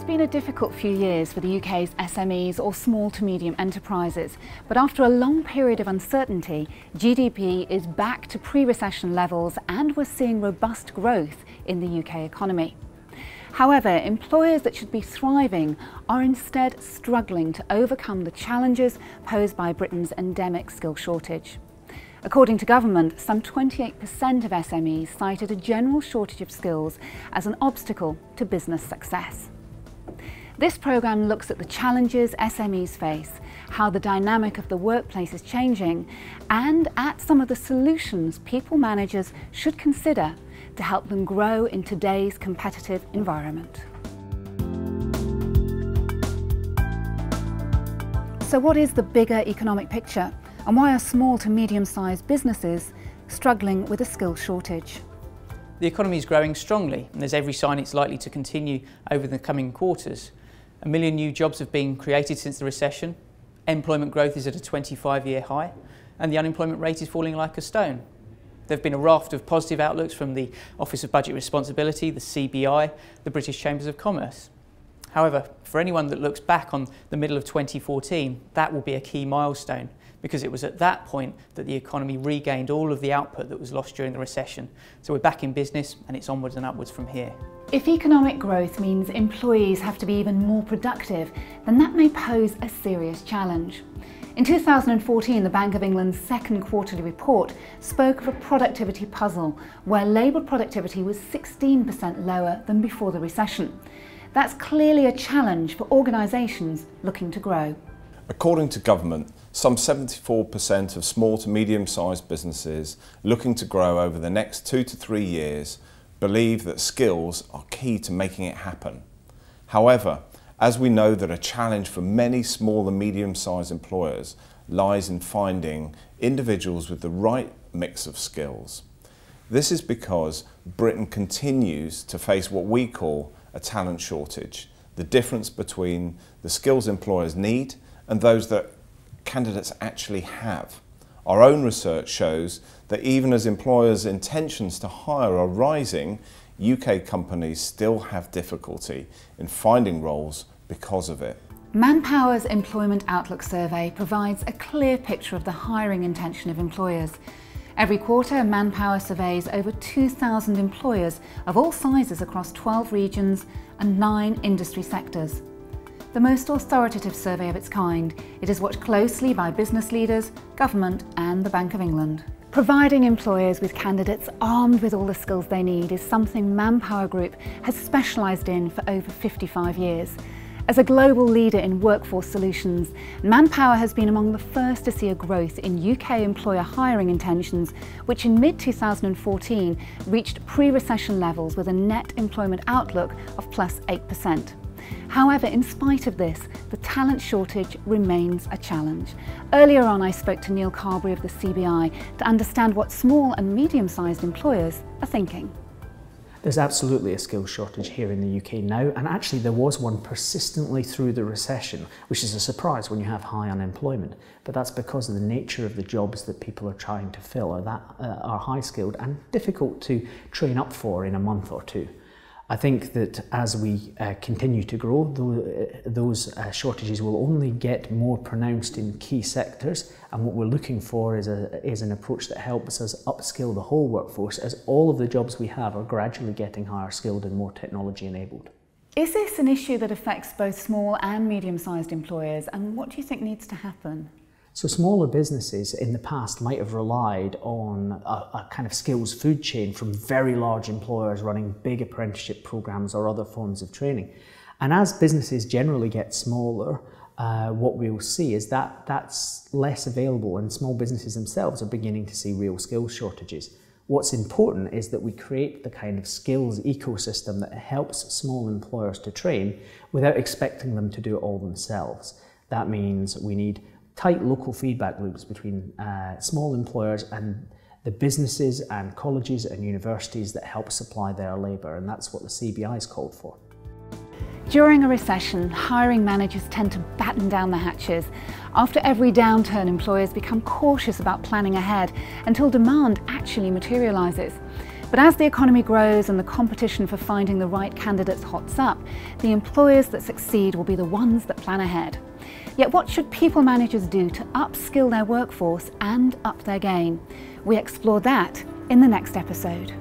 been a difficult few years for the UK's SMEs or small to medium enterprises, but after a long period of uncertainty, GDP is back to pre-recession levels and we're seeing robust growth in the UK economy. However, employers that should be thriving are instead struggling to overcome the challenges posed by Britain's endemic skill shortage. According to government, some 28% of SMEs cited a general shortage of skills as an obstacle to business success. This programme looks at the challenges SMEs face, how the dynamic of the workplace is changing, and at some of the solutions people managers should consider to help them grow in today's competitive environment. So what is the bigger economic picture, and why are small to medium-sized businesses struggling with a skills shortage? The economy is growing strongly, and there's every sign it's likely to continue over the coming quarters. 1 million new jobs have been created since the recession, employment growth is at a 25-year high, and the unemployment rate is falling like a stone. There have been a raft of positive outlooks from the Office of Budget Responsibility, the CBI, the British Chambers of Commerce. However, for anyone that looks back on the middle of 2014, that will be a key milestone, because it was at that point that the economy regained all of the output that was lost during the recession. So we're back in business and it's onwards and upwards from here. If economic growth means employees have to be even more productive, then that may pose a serious challenge. In 2014, the Bank of England's second quarterly report spoke of a productivity puzzle where labelled productivity was 16% lower than before the recession. That's clearly a challenge for organisations looking to grow. According to government, some 74% of small to medium-sized businesses looking to grow over the next 2 to 3 years believe that skills are key to making it happen. However, as we know that a challenge for many small and medium-sized employers lies in finding individuals with the right mix of skills. This is because Britain continues to face what we call a talent shortage, the difference between the skills employers need and those that candidates actually have. Our own research shows that even as employers' intentions to hire are rising, UK companies still have difficulty in finding roles because of it. Manpower's Employment Outlook survey provides a clear picture of the hiring intention of employers. Every quarter, Manpower surveys over 2,000 employers of all sizes across 12 regions and 9 industry sectors. The most authoritative survey of its kind, it is watched closely by business leaders, government and the Bank of England. Providing employers with candidates armed with all the skills they need is something ManpowerGroup has specialised in for over 55 years. As a global leader in workforce solutions, Manpower has been among the first to see a growth in UK employer hiring intentions, which in mid-2014 reached pre-recession levels with a net employment outlook of plus 8%. However, in spite of this, the talent shortage remains a challenge. Earlier on, I spoke to Neil Carberry of the CBI to understand what small and medium-sized employers are thinking. There's absolutely a skills shortage here in the UK now, and actually there was one persistently through the recession, which is a surprise when you have high unemployment. But that's because of the nature of the jobs that people are trying to fill are high skilled and difficult to train up for in a month or two. I think that as we continue to grow, those shortages will only get more pronounced in key sectors, and what we're looking for is an approach that helps us upskill the whole workforce, as all of the jobs we have are gradually getting higher skilled and more technology enabled. Is this an issue that affects both small and medium-sized employers, and what do you think needs to happen? So smaller businesses in the past might have relied on a kind of skills food chain from very large employers running big apprenticeship programs or other forms of training. And as businesses generally get smaller, what we'll see is that that's less available, and small businesses themselves are beginning to see real skills shortages. What's important is that we create the kind of skills ecosystem that helps small employers to train without expecting them to do it all themselves. That means we need tight local feedback loops between small employers and the businesses and colleges and universities that help supply their labour, and that's what the CBI's called for. During a recession, hiring managers tend to batten down the hatches. After every downturn, employers become cautious about planning ahead until demand actually materialises. But as the economy grows and the competition for finding the right candidates hots up, the employers that succeed will be the ones that plan ahead. Yet what should people managers do to upskill their workforce and up their game? We explore that in the next episode.